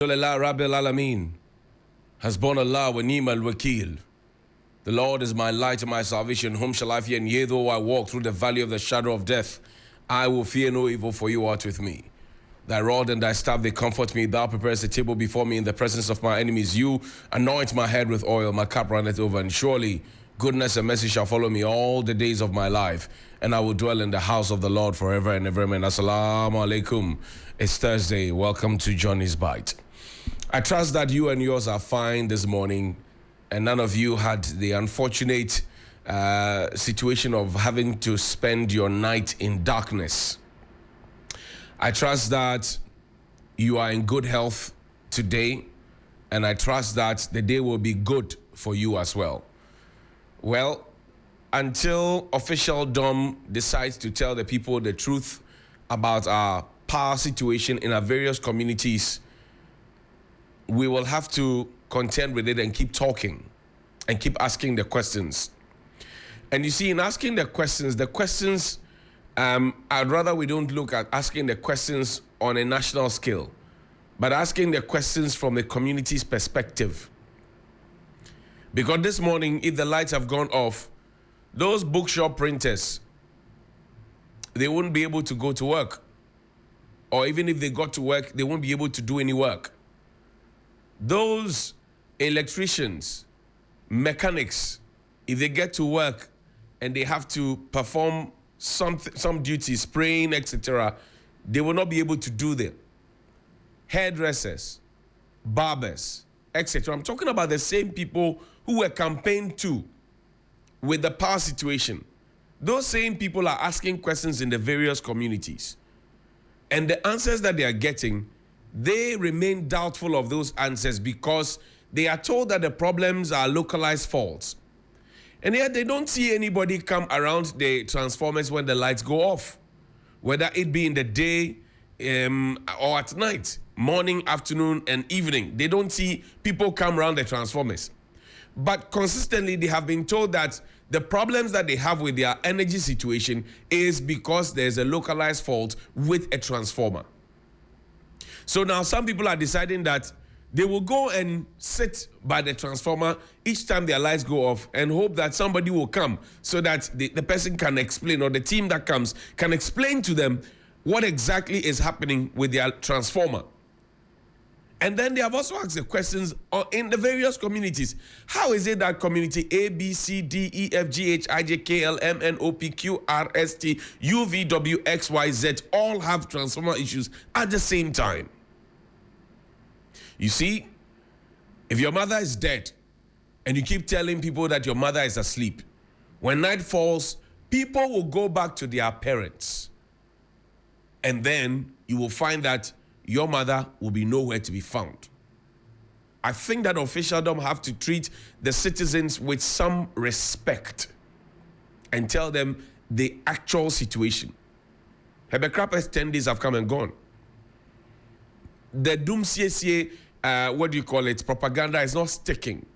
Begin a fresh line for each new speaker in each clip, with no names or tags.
Alhamdulillah Rabbil Alameen. Hasbunallah wa ni'mal wakeel. The Lord is my light and my salvation. Whom shall I fear? And yea, though I walk through the valley of the shadow of death, I will fear no evil, for you art with me. Thy rod and thy staff, they comfort me. Thou preparest a table before me in the presence of my enemies. You anoint my head with oil, my cup runneth over. And surely goodness and mercy shall follow me all the days of my life, and I will dwell in the house of the Lord forever and ever. Amen. Assalamu alaikum. It's Thursday. Welcome to Johnny's Bite. I trust that you and yours are fine this morning, and none of you had the unfortunate situation of having to spend your night in darkness. I trust that you are in good health today, and I trust that the day will be good for you as well. Well, until official DOM decides to tell the people the truth about our power situation in our various communities, we will have to contend with it and keep talking and keep asking the questions. And you see, in asking the questions, I'd rather we don't look at asking the questions on a national scale, but asking the questions from the community's perspective. Because this morning, if the lights have gone off, those bookshop printers, they wouldn't be able to go to work. Or even if they got to work, they won't be able to do any work. Those electricians, mechanics, if they get to work and they have to perform some duties, spraying, etc., they will not be able to do them. Hairdressers, barbers, etc. I'm talking about the same people who were campaigned to with the power situation. Those same people are asking questions in the various communities. And the answers that they are getting, they remain doubtful of those answers because they are told that the problems are localized faults. And yet they don't see anybody come around the transformers when the lights go off, whether it be in the day or at night, morning, afternoon, and evening. They don't see people come around the transformers. But consistently, they have been told that the problems that they have with their energy situation is because there's a localized fault with a transformer. So now some people are deciding that they will go and sit by the transformer each time their lights go off and hope that somebody will come so that the person can explain, or the team that comes can explain to them what exactly is happening with their transformer. And then they have also asked the questions in the various communities. How is it that community A, B, C, D, E, F, G, H, I, J, K, L, M, N, O, P, Q, R, S, T, U, V, W, X, Y, Z all have transformer issues at the same time? You see, if your mother is dead and you keep telling people that your mother is asleep, when night falls, people will go back to their parents. And then you will find that your mother will be nowhere to be found. I think that officialdom have to treat the citizens with some respect and tell them the actual situation. Hebekrape's 10 days have come and gone. The doomsday, propaganda is not sticking.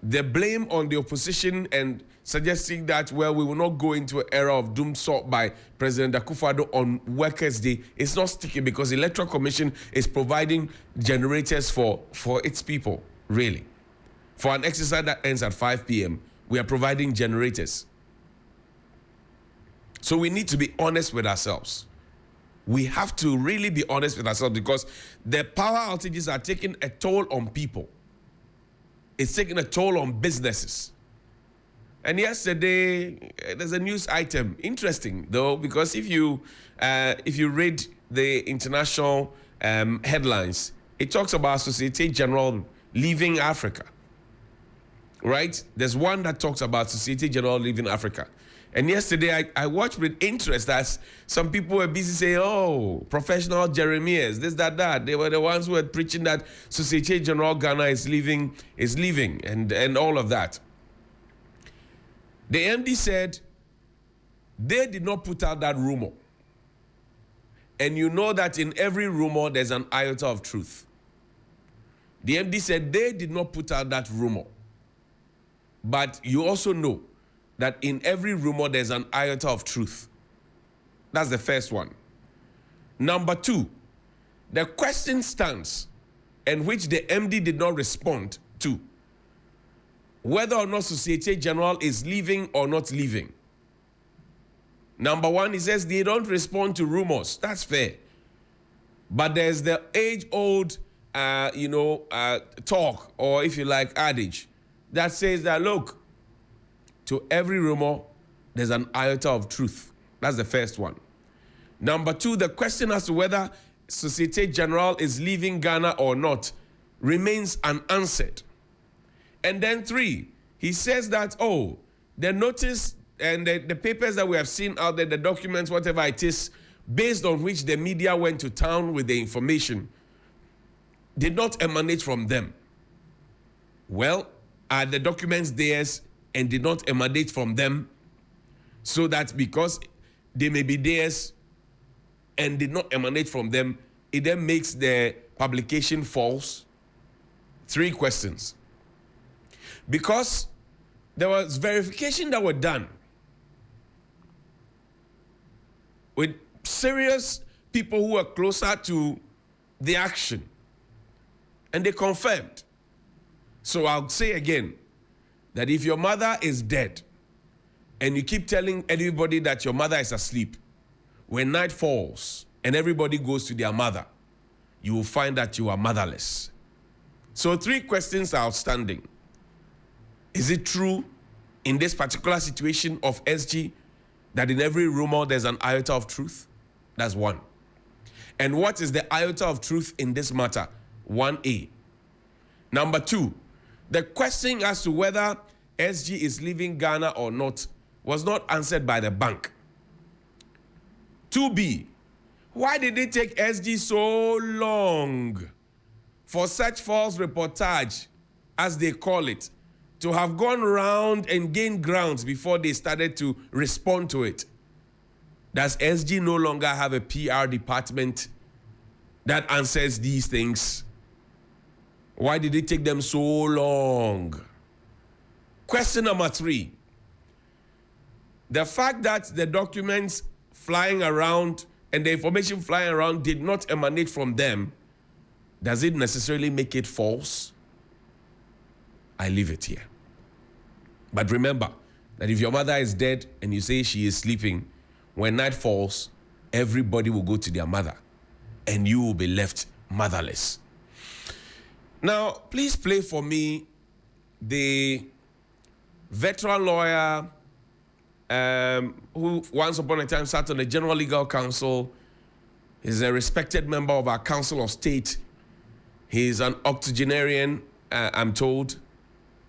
The blame on the opposition and suggesting that, well, we will not go into an era of doom sought by President Akufo-Addo on Workers' Day is not sticking because the Electoral Commission is providing generators for its people, really. For an exercise that ends at 5 p.m., we are providing generators. So we need to be honest with ourselves. We have to really be honest with ourselves because the power outages are taking a toll on people. It's taking a toll on businesses. And yesterday, there's a news item, interesting though, because if you read the international headlines, it talks about Societe Generale leaving Africa, right? There's one that talks about Societe Generale leaving Africa. And yesterday, I watched with interest as some people were busy saying, oh, professional Jeremiahs, this, that. They were the ones who were preaching that Societe Generale Ghana is leaving, and all of that. The MD said they did not put out that rumor. And you know that in every rumor, there's an iota of truth. The MD said they did not put out that rumor. But you also know that in every rumor, there's an iota of truth. That's the first one. Number two, The question stands, and which the MD did not respond to, whether or not Societe Generale is leaving or not leaving. Number one, he says they don't respond to rumors. That's fair. But there's the age-old, talk, or if you like, adage, that says that, look, to every rumor, there's an iota of truth. That's the first one. Number two, the question as to whether Societe Generale is leaving Ghana or not remains unanswered. And then three, he says that, the notice and the papers that we have seen out there, the documents, whatever it is, based on which the media went to town with the information, did not emanate from them. Well, are the documents theirs and did not emanate from them, so that because they may be theirs and did not emanate from them, it then makes the publication false? Three questions. Because there was verification that were done with serious people who were closer to the action, and they confirmed. So I'll say again that if your mother is dead and you keep telling everybody that your mother is asleep, when night falls and everybody goes to their mother, you will find that you are motherless. So three questions are outstanding. Is it true in this particular situation of SG that in every rumor there's an iota of truth? That's one. And what is the iota of truth in this matter? 1A. Number two, the question as to whether SG is leaving Ghana or not was not answered by the bank. 2B, why did it take SG so long for such false reportage, as they call it, to have gone round and gained grounds before they started to respond to it? Does SG no longer have a PR department that answers these things? Why did it take them so long? Question number three. The fact that the documents flying around and the information flying around did not emanate from them, does it necessarily make it false? I leave it here. But remember that if your mother is dead and you say she is sleeping, when night falls, everybody will go to their mother and you will be left motherless. Now, please play for me the veteran lawyer who once upon a time sat on the General Legal Council. He's a respected member of our Council of State. He's an octogenarian, I'm told.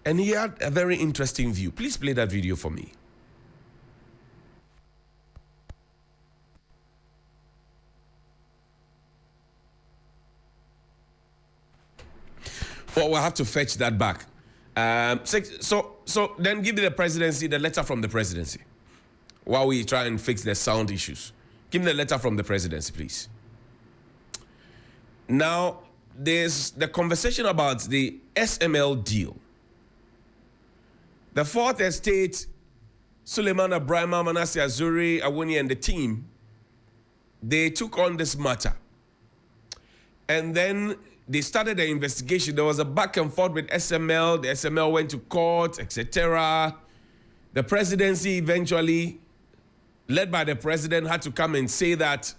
And he had a very interesting view. Please play that video for me. Well, we'll have to fetch that back. So then give me the presidency, the letter from the presidency, while we try and fix the sound issues. Give me the letter from the presidency, please. Now, there's the conversation about the SML deal. The Fourth Estate, Suleiman Abraham, Manasseh Azuri, Awuni, and the team, they took on this matter. And then they started the investigation. There was a back and forth with SML. The SML went to court, etc. The presidency eventually, led by the president, had to come and say that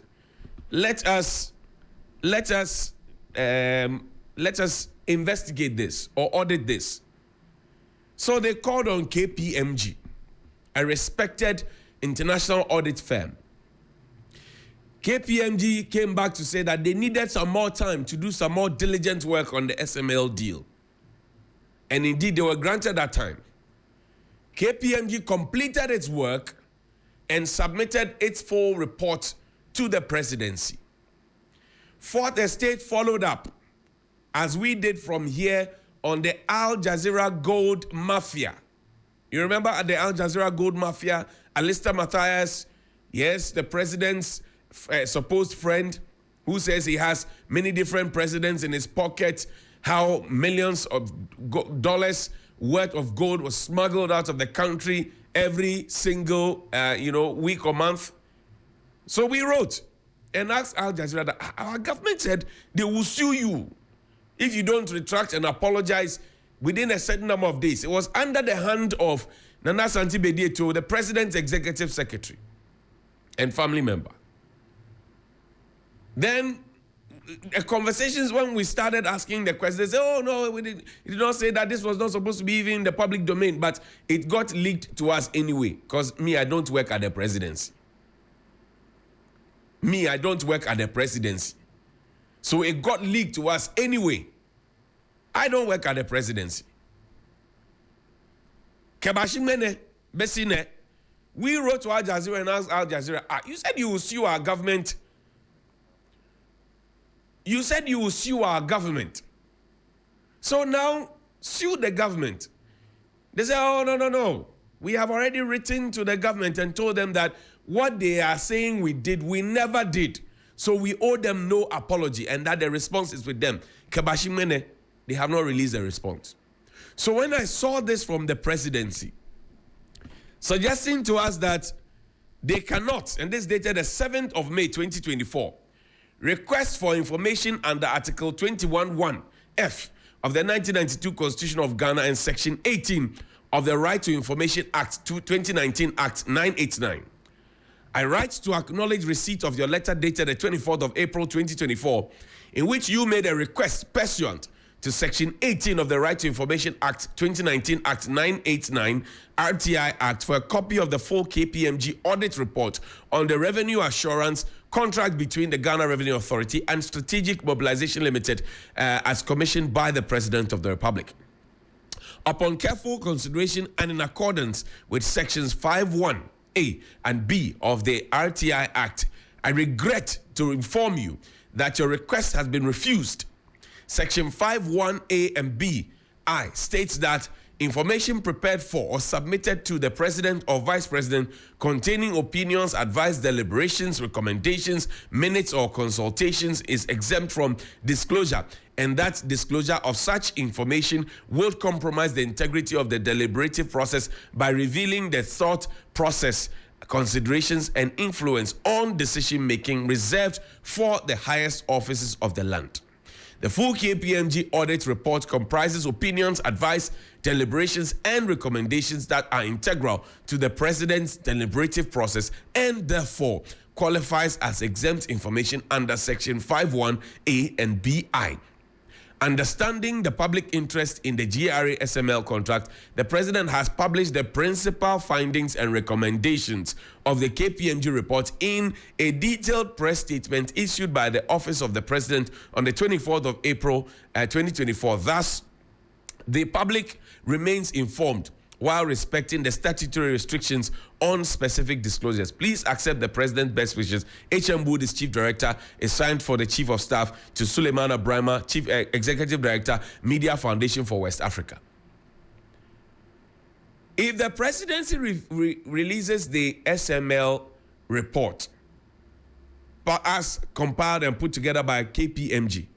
let us investigate this or audit this. So they called on KPMG, a respected international audit firm. KPMG came back to say that they needed some more time to do some more diligent work on the SML deal. And indeed, they were granted that time. KPMG completed its work and submitted its full report to the presidency. Fourth Estate followed up, as we did from here, on the Al Jazeera Gold Mafia. You remember the Al Jazeera Gold Mafia? Alistair Matthias, yes, the president's supposed friend, who says he has many different presidents in his pocket, how millions of dollars worth of gold was smuggled out of the country every single week or month. So we wrote and asked Al Jazeera that our government said they will sue you if you don't retract and apologize within a certain number of days. It was under the hand of Nana Santi Bedieto, the president's executive secretary and family member. Then conversations, when we started asking the questions, they said, oh no, we did not say that. This was not supposed to be even in the public domain, but it got leaked to us anyway, because me, I don't work at the presidency. Me, I don't work at the presidency. So it got leaked to us anyway. I don't work at the presidency. Kebashimene, Besine, we wrote to Al Jazeera and asked Al Jazeera, you said you will sue our government. You said you will sue our government. So now, sue the government. They say, oh, no. We have already written to the government and told them that what they are saying we did, we never did. So we owe them no apology, and that the response is with them. Kebashimene, they have not released a response. So when I saw this from the presidency, suggesting to us that they cannot, and this dated the 7th of May 2024, request for information under Article 21(1)(f) of the 1992 Constitution of Ghana and Section 18 of the Right to Information Act 2019 Act 989. I write to acknowledge receipt of your letter dated the 24th of April 2024, in which you made a request pursuant to Section 18 of the Right to Information Act 2019 Act 989 RTI Act for a copy of the full KPMG audit report on the revenue assurance contract between the Ghana Revenue Authority and Strategic Mobilization Limited as commissioned by the President of the Republic. Upon careful consideration and in accordance with Sections 5(1)(a) and (b) of the RTI Act, I regret to inform you that your request has been refused. Section 5(1)(a) and (b) states that information prepared for or submitted to the President or Vice President containing opinions, advice, deliberations, recommendations, minutes, or consultations is exempt from disclosure, and that disclosure of such information will compromise the integrity of the deliberative process by revealing the thought process, considerations, and influence on decision-making reserved for the highest offices of the land. The full KPMG audit report comprises opinions, advice, deliberations, and recommendations that are integral to the President's deliberative process and therefore qualifies as exempt information under Section 5(1)(a) and (b)(i). Understanding the public interest in the GRA SML contract, the President has published the principal findings and recommendations of the KPMG report in a detailed press statement issued by the Office of the President on the 24th of April 2024. Thus, the public remains informed while respecting the statutory restrictions on specific disclosures. Please accept the President's best wishes. H.M. Wood is Chief Director, is signed for the Chief of Staff to Suleiman Abrahama, Chief Executive Director, Media Foundation for West Africa. If the Presidency releases the SML report, but as compiled and put together by KPMG,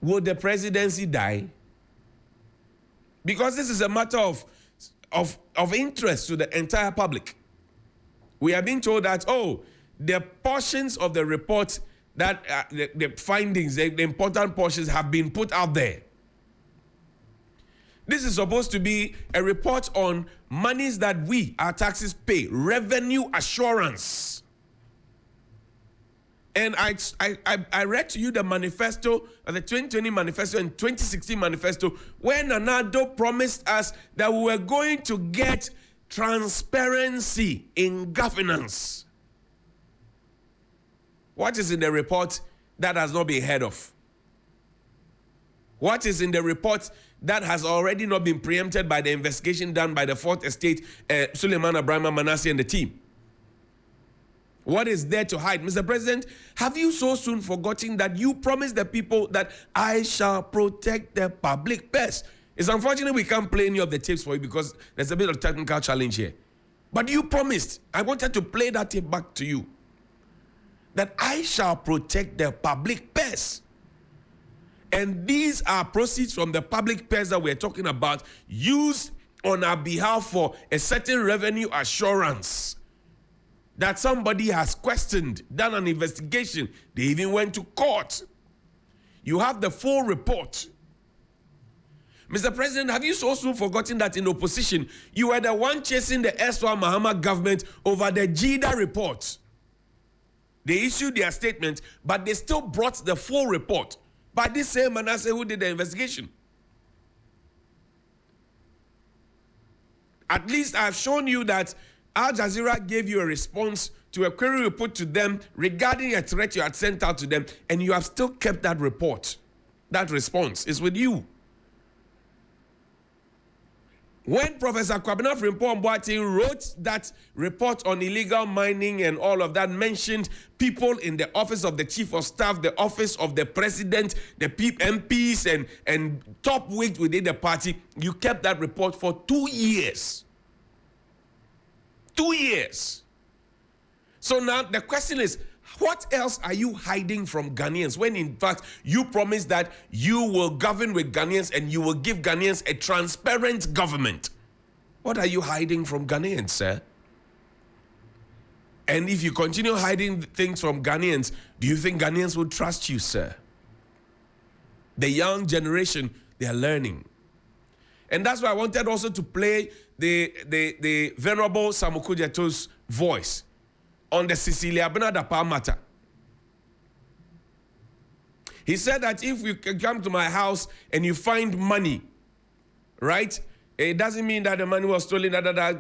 would the Presidency die? Because this is a matter of interest to the entire public. We have been told that, the portions of the report that the findings, the important portions have been put out there. This is supposed to be a report on monies that we, our taxes, pay, revenue assurance. And I read to you the manifesto, the 2020 manifesto and 2016 manifesto, where Nanado promised us that we were going to get transparency in governance. What is in the report that has not been heard of? What is in the report that has already not been preempted by the investigation done by the Fourth Estate, Suleiman Abrahama, Manasseh, and the team? What is there to hide? Mr. President, have you so soon forgotten that you promised the people that I shall protect the public purse? It's unfortunate we can't play any of the tapes for you because there's a bit of technical challenge here. But you promised. I wanted to play that tape back to you. That I shall protect the public purse. And these are proceeds from the public purse that we're talking about, used on our behalf for a certain revenue assurance that somebody has questioned, done an investigation. They even went to court. You have the full report. Mr. President, have you so soon forgotten that in opposition, you were the one chasing the Eswa Mahama government over the JIDA report? They issued their statement, but they still brought the full report by this same Manasseh who did the investigation. At least I've shown you that Al Jazeera gave you a response to a query you put to them regarding a threat you had sent out to them, and you have still kept that report. That response is with you. When Professor Kwabena Frimpong-Boateng wrote that report on illegal mining and all of that, mentioned people in the office of the chief of staff, the office of the president, the MPs and top wigs within the party, you kept that report for 2 years. 2 years. So now the question is, what else are you hiding from Ghanaians when in fact you promised that you will govern with Ghanaians and you will give Ghanaians a transparent government? What are you hiding from Ghanaians, sir? And if you continue hiding things from Ghanaians, do you think Ghanaians will trust you, sir? The young generation, they are learning. And that's why I wanted also to play the Venerable Samuku Jeto's voice on the Cecilia Benadapa matter. He said that if you come to my house and you find money, right, it doesn't mean that the money was stolen. I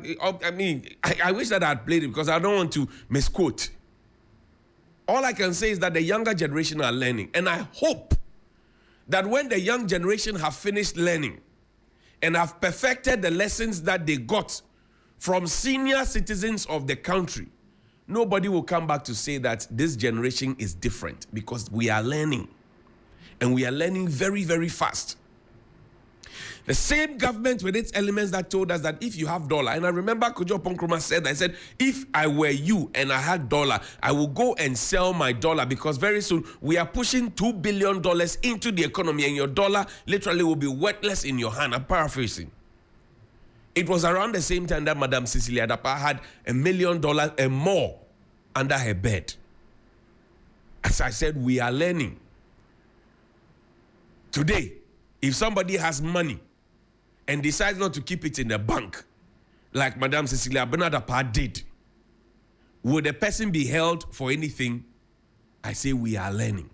wish that I had played it because I don't want to misquote. All I can say is that the younger generation are learning. And I hope that when the young generation have finished learning and have perfected the lessons that they got from senior citizens of the country, nobody will come back to say that this generation is different, because we are learning. And we are learning very, very fast. The same government with its elements that told us that if you have dollar, and I remember Kojo Ponkroma said, I said, if I were you and I had dollar, I will go and sell my dollar, because very soon we are pushing $2 billion into the economy and your dollar literally will be worthless in your hand. I'm paraphrasing. It was around the same time that Madam Cecilia Dapa had $1 million and more under her bed. As I said, we are learning. Today, if somebody has money and decides not to keep it in the bank, like Madam Cecilia Benadapa did, will the person be held for anything? I say we are learning.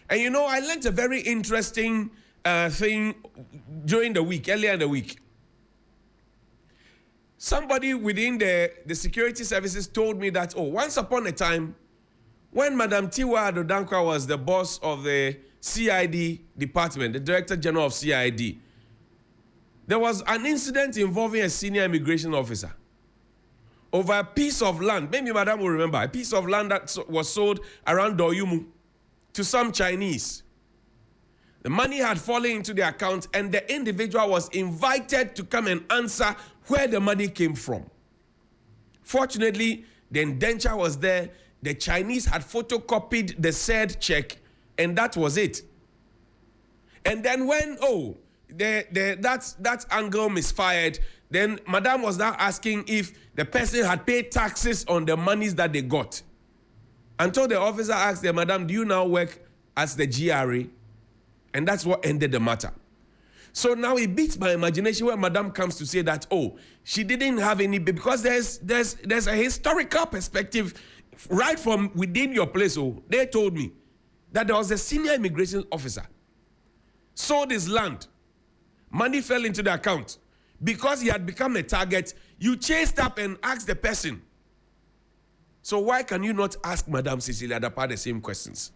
And you know, I learned a very interesting thing during the week, earlier in the week. Somebody within the security services told me that, once upon a time, when Madam Tiwa Adodankwa was the boss of the CID department, the Director General of CID, there was an incident involving a senior immigration officer over a piece of land. Maybe Madam will remember, a piece of land that was sold around Doyumu to some Chinese. The money had fallen into the account and the individual was invited to come and answer where the money came from. Fortunately, the indenture was there. The Chinese had photocopied the said check, and that was it. And then when, that angle misfired, then Madam was now asking if the person had paid taxes on the monies that they got. Until the officer asked them, Madam, do you now work as the GRA? And that's what ended the matter. So now it beats my imagination when Madam comes to say that, she didn't have any, because there's a historical perspective right from within your place. They told me that there was a senior immigration officer, sold his land, money fell into the account. Because he had become a target, you chased up and asked the person. So why can you not ask Madam Cecilia Dapa the same questions?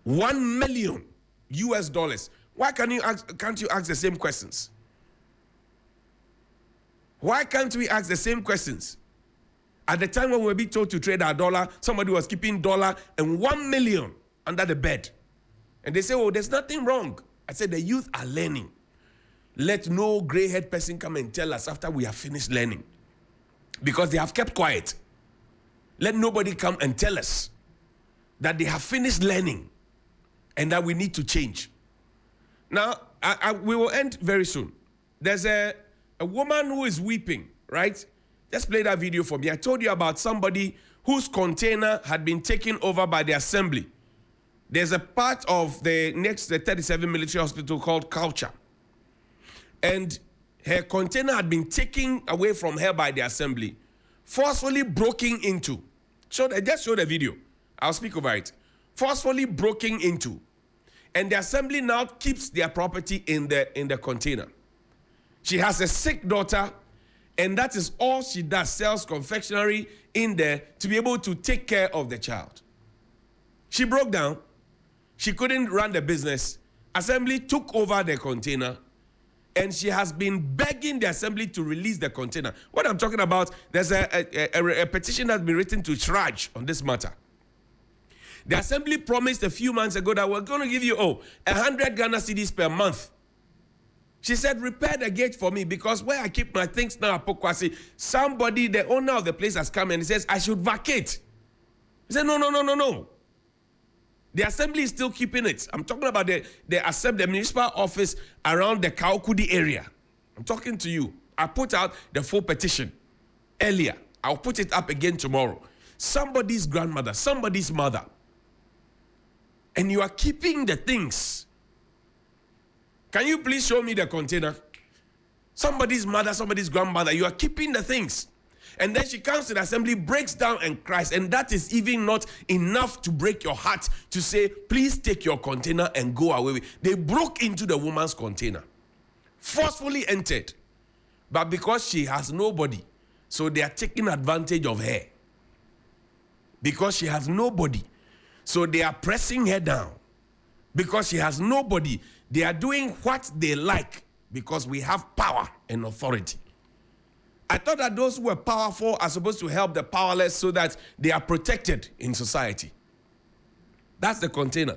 $1 million. Why can't you ask the same questions? Why can't we ask the same questions? At the time when we were being told to trade our dollar, somebody was keeping dollar and $1 million under the bed. And they say, there's nothing wrong. I said, the youth are learning. Let no gray-haired person come and tell us after we have finished learning, because they have kept quiet. Let nobody come and tell us that they have finished learning and that we need to change. Now, we will end very soon. There's a woman who is weeping, right? Just play that video for me. I told you about somebody whose container had been taken over by the assembly. There's a part of the 37 military hospital called Culture. And her container had been taken away from her by the assembly, forcefully broken into. Just show the video. I'll speak over it. Forcefully broken into. And the assembly now keeps their property in the container. She has a sick daughter, and that is all she does, sells confectionery in there to be able to take care of the child. She broke down. She couldn't run the business. Assembly took over the container, and she has been begging the assembly to release the container. What I'm talking about, there's a petition that's been written to Shraj on this matter. The assembly promised a few months ago that we're going to give you 100 Ghana cedis per month. She said, repair the gate for me, because where I keep my things now at Pokwasi, somebody, the owner of the place, has come and he says, I should vacate. He said, no. The assembly is still keeping it. I'm talking about the municipal office around the Kaukudi area. I'm talking to you. I put out the full petition earlier. I'll put it up again tomorrow. Somebody's grandmother, somebody's mother. And you are keeping the things. Can you please show me the container? Somebody's mother, somebody's grandmother. You are keeping the things. And then she comes to the assembly, breaks down and cries. And that is even not enough to break your heart to say, please take your container and go away with it. They broke into the woman's container, forcefully entered. But because she has nobody, so they are taking advantage of her. Because she has nobody, so they are pressing her down. Because she has nobody, they are doing what they like, because we have power and authority. I thought that those who are powerful are supposed to help the powerless so that they are protected in society. That's the container.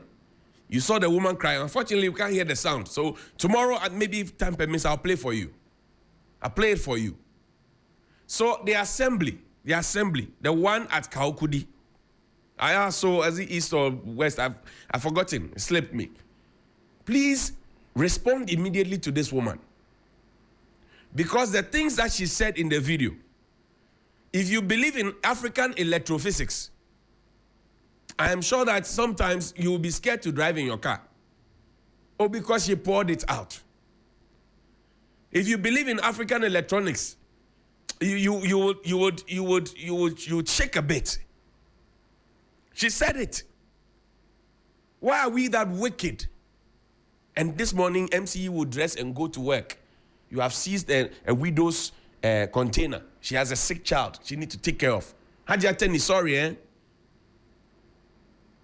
You saw the woman crying. Unfortunately, you can't hear the sound. So tomorrow, maybe if time permits, I'll play for you. I'll play it for you. So the assembly, the one at Kaukudi. I also, as the east or west, I've forgotten. It slipped me. Please respond immediately to this woman. Because the things that she said in the video, if you believe in African electrophysics, I am sure that sometimes you will be scared to drive in your car. Or because she poured it out. If you believe in African electronics, you would shake a bit. She said it. Why are we that wicked? And this morning, MCE will dress and go to work. You have seized a widow's container. She has a sick child she needs to take care of. Haji Ateni, sorry, eh?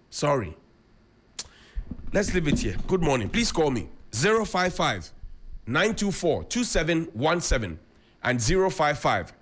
Sorry. Let's leave it here. Good morning. Please call me. 055-924-2717 and 055